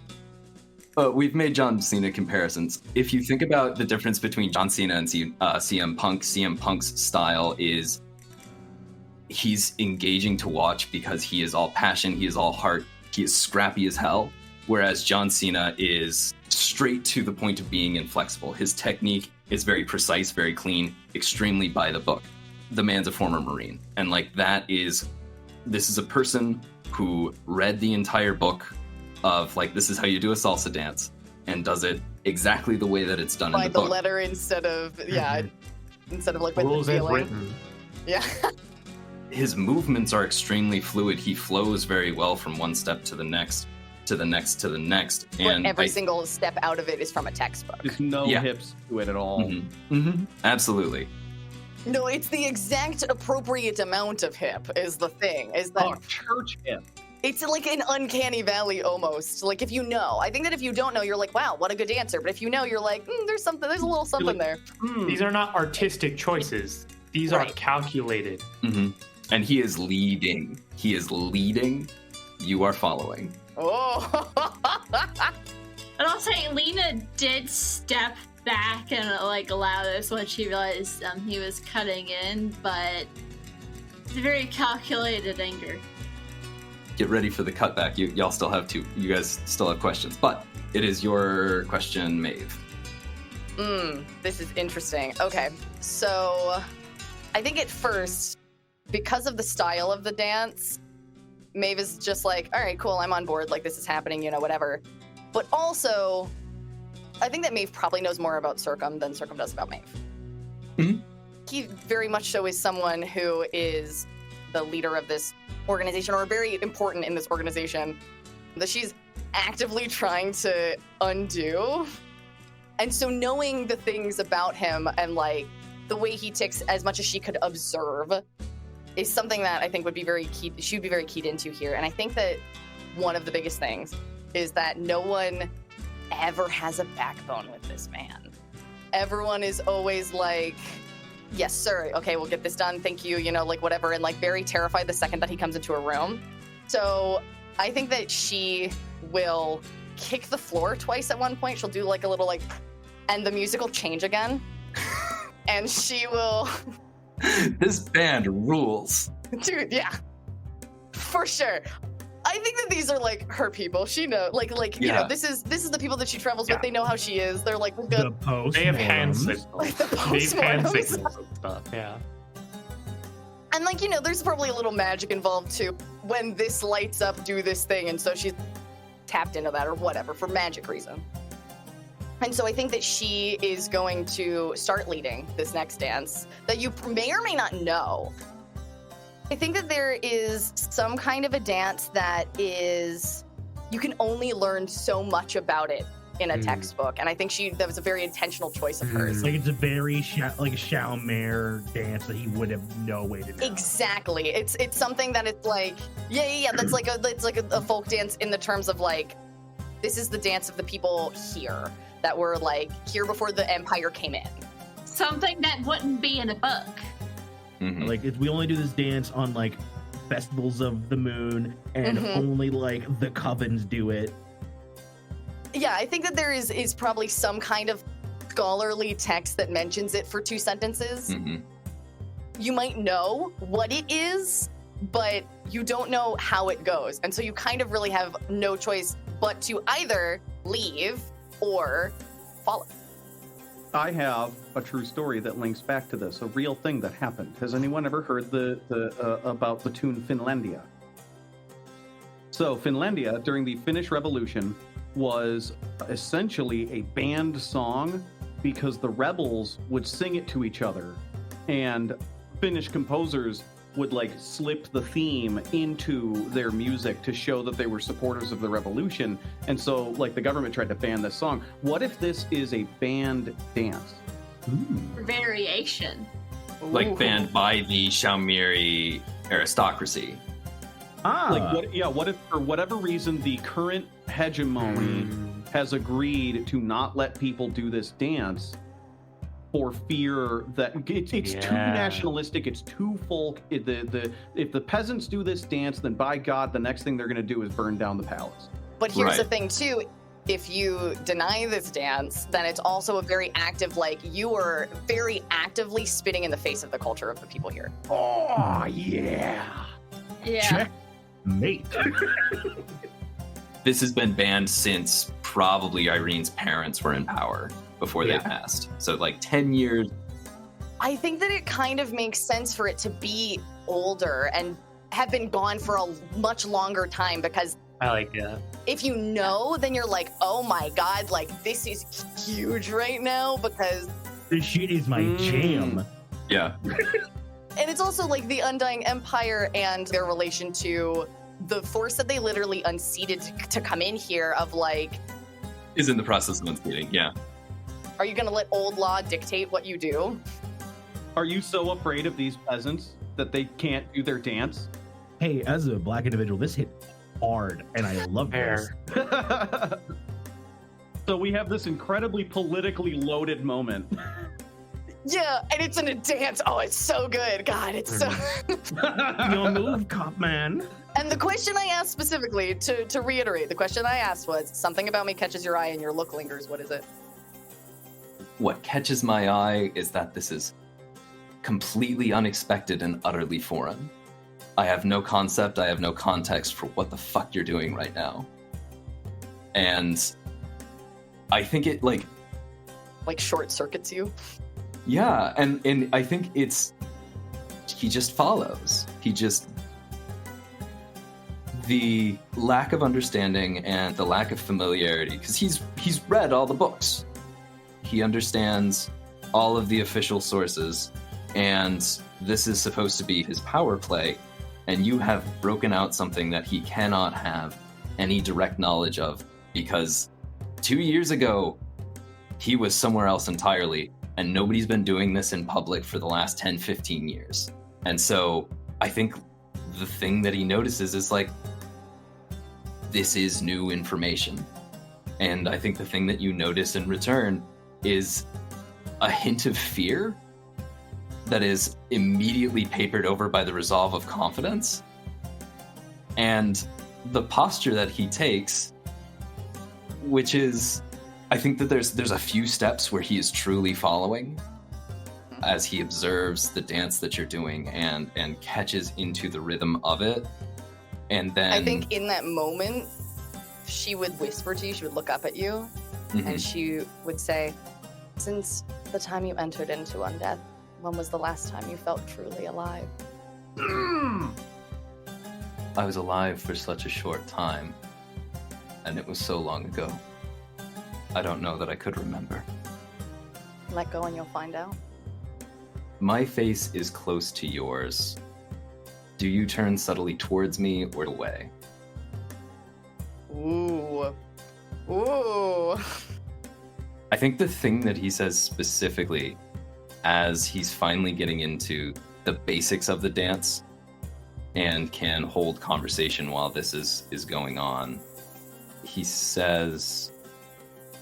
we've made John Cena comparisons. If you think about the difference between John Cena and CM Punk, CM Punk's style is he's engaging to watch because he is all passion, he is all heart, he is scrappy as hell, whereas John Cena is straight to the point of being inflexible. His technique is very precise, very clean, extremely by the book. The man's a former Marine, and like this is a person who read the entire book of, like, this is how you do a salsa dance, and does it exactly the way that it's done in the book. By the letter instead of like with rules the as feeling. written. Yeah. His movements are extremely fluid. He flows very well from one step to the next, to the next, to the next. And every single step out of it is from a textbook. There's no hips to it at all. Absolutely. No, it's the exact appropriate amount of hip is the thing. Is that church hip. It's like an uncanny valley almost. Like, if you know. I think that if you don't know, you're like, wow, what a good dancer. But if you know, you're like, there's a little something there. These are not artistic choices. These are calculated. And he is leading. You are following. Oh. And I'll say Lena did step back and, like, allow this when she realized he was cutting in, but it's a very calculated anger. Get ready for the cutback. Y'all still have you guys still have questions, but it is your question, Maeve. This is interesting. Okay, so I think at first, because of the style of the dance, Maeve is just like, all right, cool, I'm on board, like, this is happening, whatever. But also, I think that Maeve probably knows more about Circum than Circum does about Maeve. He very much so is someone who is the leader of this organization, or very important in this organization, that she's actively trying to undo. And so knowing the things about him and, like, the way he ticks, as much as she could observe, is something that I think would be very key. She would be very keyed into here. And I think that one of the biggest things is that no one ever has a backbone with this man. Everyone is always like, yes, sir. Okay, we'll get this done. Thank you. Like, whatever. And, like, very terrified the second that he comes into a room. So I think that she will kick the floor twice at one point. She'll do, like, a little, like, and the music will change again. And she will... This band rules. Dude, yeah. For sure. I think that these are, like, her people. She knows, this is the people that she travels with. They know how she is. They're like, we're good. They have hand signals. Like the They have hand postmortems. signals and stuff. Yeah. And like, you know, there's probably a little magic involved too. When this lights up, do this thing. And so she's tapped into that or whatever for magic reason. And so I think that she is going to start leading this next dance that you may or may not know. I think that there is some kind of a dance that is, you can only learn so much about it in a textbook. And I think that was a very intentional choice of hers. Like it's a very like a Shaumere dance that he would have no way to know. Exactly. It's something that it's like, yeah. That's like a folk dance in the terms of like, this is the dance of the people here that were like here before the Empire came in. Something that wouldn't be in a book. Like we only do this dance on like festivals of the moon, and only like the covens do it. Yeah, I think that there is probably some kind of scholarly text that mentions it for 2 sentences. You might know what it is, but you don't know how it goes. And so you kind of really have no choice but to either leave or follow. I have a true story that links back to this, a real thing that happened. Has anyone ever heard about the tune Finlandia? So Finlandia, during the Finnish Revolution, was essentially a banned song because the rebels would sing it to each other, and Finnish composers would like slip the theme into their music to show that they were supporters of the revolution. And so like the government tried to ban this song. What if this is a banned dance? Variation. Like banned by the Shaumere aristocracy. What if for whatever reason the current hegemony has agreed to not let people do this dance for fear that it's too nationalistic, it's too folk. If the peasants do this dance, then by God, the next thing they're going to do is burn down the palace. But here's the thing too, if you deny this dance, then it's also a very active, like you are very actively spitting in the face of the culture of the people here. Oh yeah. Check mate. This has been banned since probably Irene's parents were in power before they passed. So like 10 years. I think that it kind of makes sense for it to be older and have been gone for a much longer time, because I like that. If you know, then you're like, oh my God, like this is huge right now because this shit is my jam. Yeah. And it's also like the Undying Empire and their relation to the force that they literally unseated to come in here of like... Is in the process of unseating, yeah. Are you going to let old law dictate what you do? Are you so afraid of these peasants that they can't do their dance? Hey, as a black individual, this hit hard, and I love this. So we have this incredibly politically loaded moment. Yeah, and it's in a dance. Oh, it's so good. God, it's so... Your move, cop man. And the question I asked specifically, to reiterate, the question I asked was, something about me catches your eye and your look lingers. What is it? What catches my eye is that this is completely unexpected and utterly foreign. I have no concept, I have no context for what the fuck you're doing right now. And I think it, like short circuits you? Yeah, and I think he just follows. The lack of understanding and the lack of familiarity, because he's read all the books. He understands all of the official sources, and this is supposed to be his power play, and you have broken out something that he cannot have any direct knowledge of, because 2 years ago, he was somewhere else entirely, and nobody's been doing this in public for the last 10, 15 years. And so I think the thing that he notices is like, this is new information. And I think the thing that you notice in return is a hint of fear that is immediately papered over by the resolve of confidence. And the posture that he takes, which is, I think that there's a few steps where he is truly following as he observes the dance that you're doing and catches into the rhythm of it. And then I think in that moment, she would whisper to you, she would look up at you, and she would say, since the time you entered into undeath, when was the last time you felt truly alive? I was alive for such a short time, and it was so long ago. I don't know that I could remember. Let go and you'll find out. My face is close to yours. Do you turn subtly towards me or away? Ooh. Ooh. I think the thing that he says specifically, as he's finally getting into the basics of the dance and can hold conversation while this is going on, he says,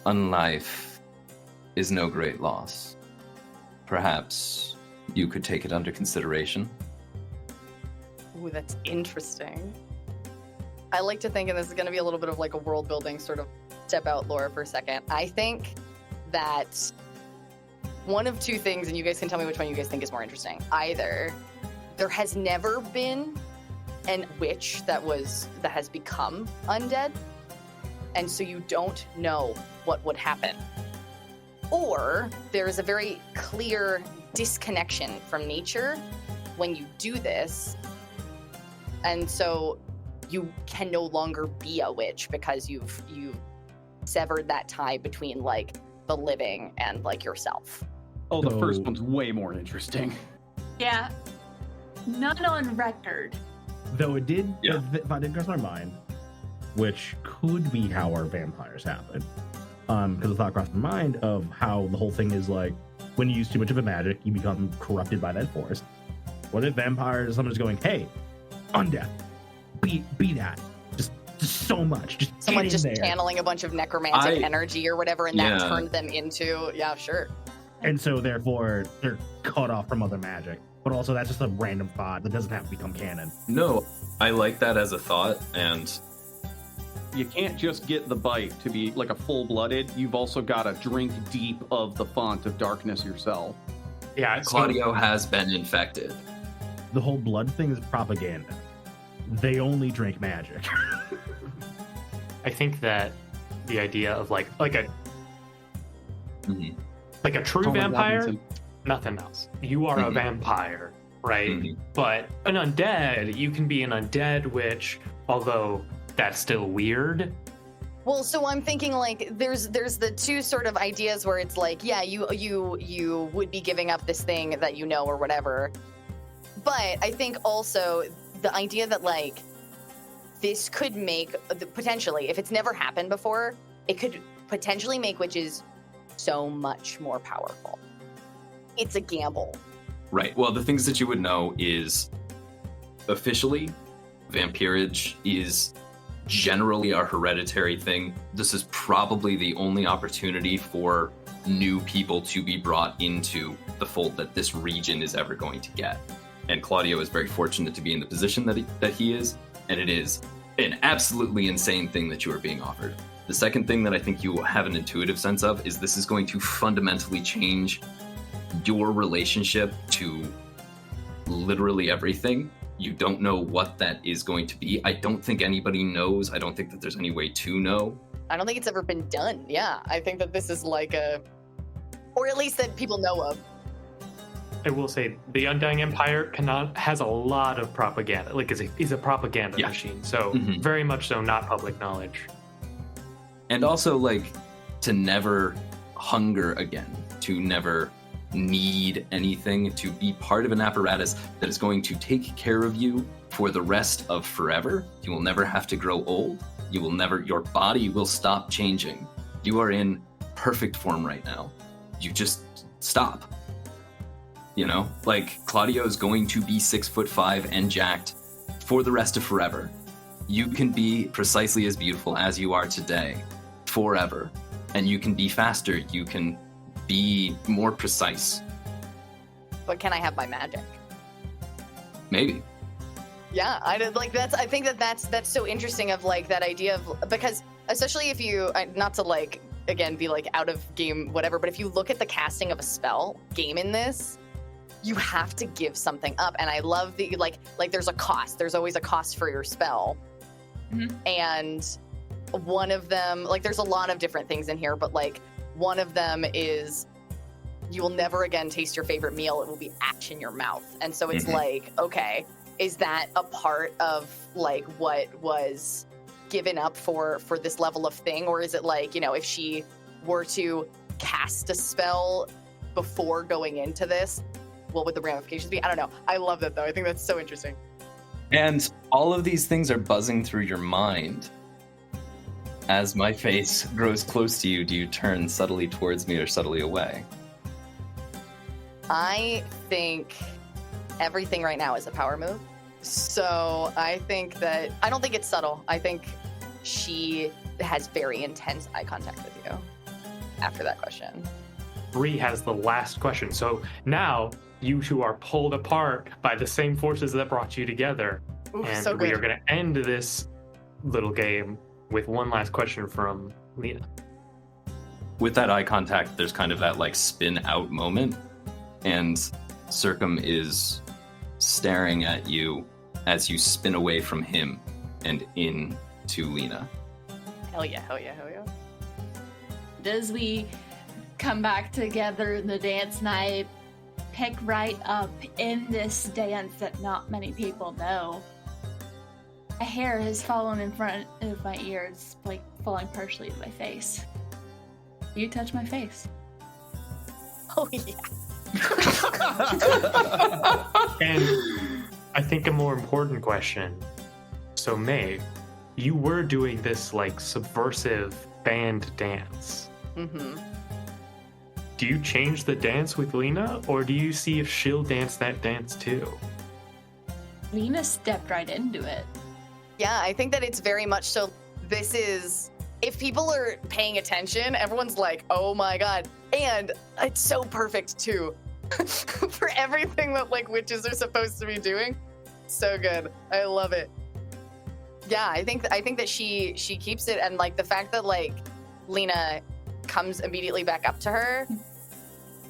"Unlife is no great loss. Perhaps you could take it under consideration." Ooh, that's interesting. I like to think, and this is going to be a little bit of like a world building sort of step out lore for a second. I think that one of two things, and you guys can tell me which one you guys think is more interesting. Either there has never been an witch that has become undead, and so you don't know what would happen. Or there is a very clear disconnection from nature when you do this, and so you can no longer be a witch because you've severed that tie between like the living and like yourself. Oh, the first one's way more interesting. Yeah. None on record. Though it did, if I did cross my mind, which could be how our vampires happen. Because the thought crossed my mind of how the whole thing is like, when you use too much of a magic, you become corrupted by that force. What if vampires, someone's going, hey, undeath, be that. Just so much. Just someone just there. channeling a bunch of necromantic energy or whatever, and that turned them into, sure. And so therefore they're cut off from other magic. But also that's just a random thought that doesn't have to become canon. No, I like that as a thought, and you can't just get the bite to be like a full-blooded. You've also got to drink deep of the font of darkness yourself. Yeah, Claudio has been infected. The whole blood thing is propaganda. They only drink magic. I think that the idea of like a like a true vampire, nothing else. You are a vampire, right? But an undead, you can be an undead witch, although that's still weird. Well, so I'm thinking like there's the two sort of ideas where it's like, yeah, you would be giving up this thing that you know or whatever. But I think also the idea that like this could make potentially, if it's never happened before, it could potentially make witches so much more powerful. It's a gamble. Right. Well, the things that you would know is officially, vampirage is generally a hereditary thing. This is probably the only opportunity for new people to be brought into the fold that this region is ever going to get. And Claudio is very fortunate to be in the position that he is, and it is an absolutely insane thing that you are being offered. The second thing that I think you have an intuitive sense of is this is going to fundamentally change your relationship to literally everything. You don't know what that is going to be. I don't think anybody knows. I don't think that there's any way to know. I don't think it's ever been done. Yeah, I think that this is like or at least that people know of. I will say the Undying Empire has a lot of propaganda. Like is a propaganda machine. So very much so not public knowledge. And also like to never hunger again, to never need anything, to be part of an apparatus that is going to take care of you for the rest of forever. You will never have to grow old. Your body will stop changing. You are in perfect form right now. You just stop. You know, like Claudio is going to be 6'5" and jacked for the rest of forever. You can be precisely as beautiful as you are today, forever. And you can be faster. You can be more precise. But can I have my magic? Maybe. Yeah, I think that's so interesting of like that idea of, because especially if you, not to like again be like out of game whatever, but if you look at the casting of a spell game in this, you have to give something up. And I love the like there's a cost. There's always a cost for your spell. And one of them, like there's a lot of different things in here, but like one of them is you will never again taste your favorite meal. It will be ash in your mouth. And so it's like, okay, is that a part of like what was given up for this level of thing, or is it like, you know, if she were to cast a spell before going into this, what would the ramifications be? I don't know. I love that though. I think that's so interesting. And all of these things are buzzing through your mind. As my face grows close to you, do you turn subtly towards me or subtly away? I think everything right now is a power move. So I don't think it's subtle. I think she has very intense eye contact with you after that question. Bree has the last question. So now you two are pulled apart by the same forces that brought you together. Ooh, and so we good. are going to end this little game with one last question from Lena. With that eye contact, there's kind of that like spin out moment, and Circum is staring at you as you spin away from him and in to Lena. Hell yeah, hell yeah, hell yeah. As we come back together in the dance night, pick right up in this dance that not many people know. A hair has fallen in front of my ear. It's like falling partially to my face. You touch my face. Oh yeah. And I think a more important question. So Maeve, you were doing this like subversive band dance. Mm-hmm. Do you change the dance with Lena, or do you see if she'll dance that dance too? Lena stepped right into it. Yeah, I think that it's very much so. This is, if people are paying attention, everyone's like, oh my god. And it's so perfect too for everything that like witches are supposed to be doing. So good. I love it. Yeah, I think that she keeps it, and like the fact that like Lena comes immediately back up to her.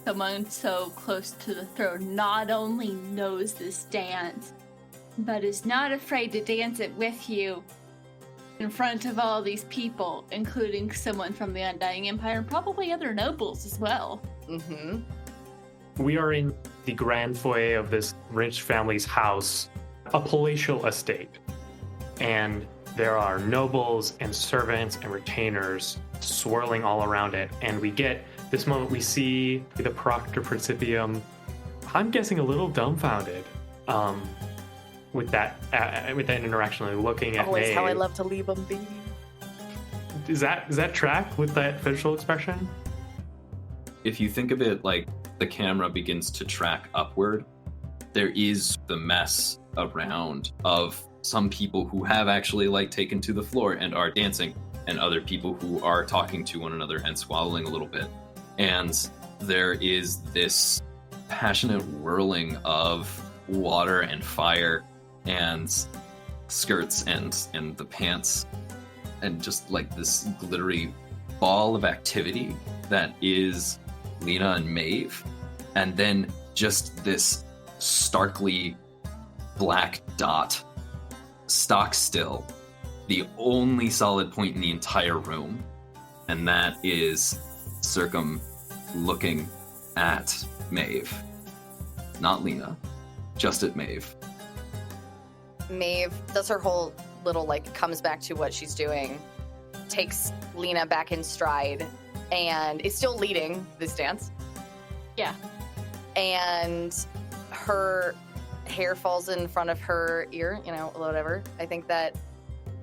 Someone so close to the throne not only knows this dance, but is not afraid to dance it with you in front of all these people, including someone from the Undying Empire and probably other nobles as well. Mm-hmm. We are in the grand foyer of this rich family's house, a palatial estate. And there are nobles and servants and retainers swirling all around it. And we get this moment, we see the Proctor Principium, I'm guessing a little dumbfounded with that interaction, like looking at Always Maeve. how I love to leave them be. Does that track with that facial expression? If you think of it like the camera begins to track upward, there is the mess around of some people who have actually like taken to the floor and are dancing, and other people who are talking to one another and swallowing a little bit. And there is this passionate whirling of water and fire and skirts and the pants, and just like this glittery ball of activity that is Lena and Maeve. And then just this starkly black dot, stock still, the only solid point in the entire room, and that is Circum looking at Maeve. Not Lena, just at Maeve. Maeve does her whole little like comes back to what she's doing, takes Lena back in stride, and is still leading this dance. Yeah. And her hair falls in front of her ear, you know, whatever. I think that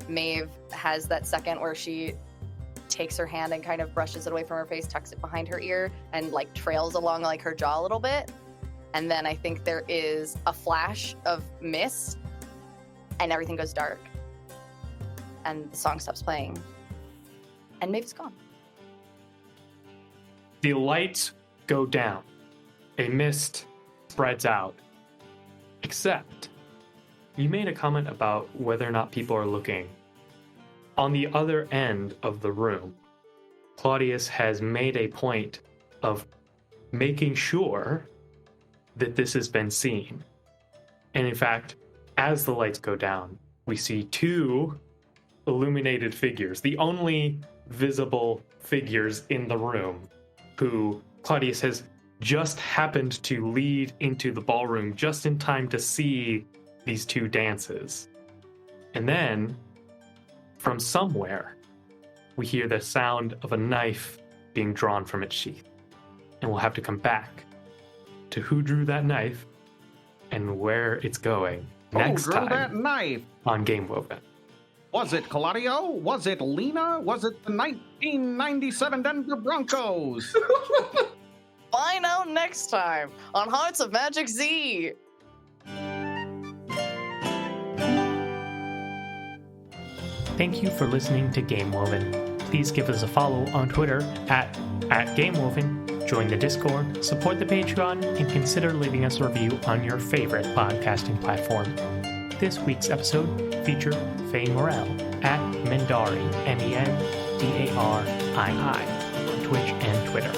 Maeve has that second where she takes her hand and kind of brushes it away from her face, tucks it behind her ear, and like trails along like her jaw a little bit. And then I think there is a flash of mist and everything goes dark. And the song stops playing. And Maeve's gone. The lights go down. A mist spreads out. Except, you made a comment about whether or not people are looking. On the other end of the room, Claudius has made a point of making sure that this has been seen. And in fact, as the lights go down, we see two illuminated figures, the only visible figures in the room, who Claudius has just happened to lead into the ballroom just in time to see these two dances. And then, from somewhere, we hear the sound of a knife being drawn from its sheath. And we'll have to come back to who drew that knife and where it's going next Who drew time that knife? on Game Woven. Was it Claudio? Was it Lena? Was it the 1997 Denver Broncos? Find out next time on Hearts of Magic Z. Thank you for listening to Game Woven. Please give us a follow on Twitter at GameWoven, join the Discord, support the Patreon, and consider leaving us a review on your favorite podcasting platform. This week's episode featured Faye Morel at Mendari, MENDARII, on Twitch and Twitter.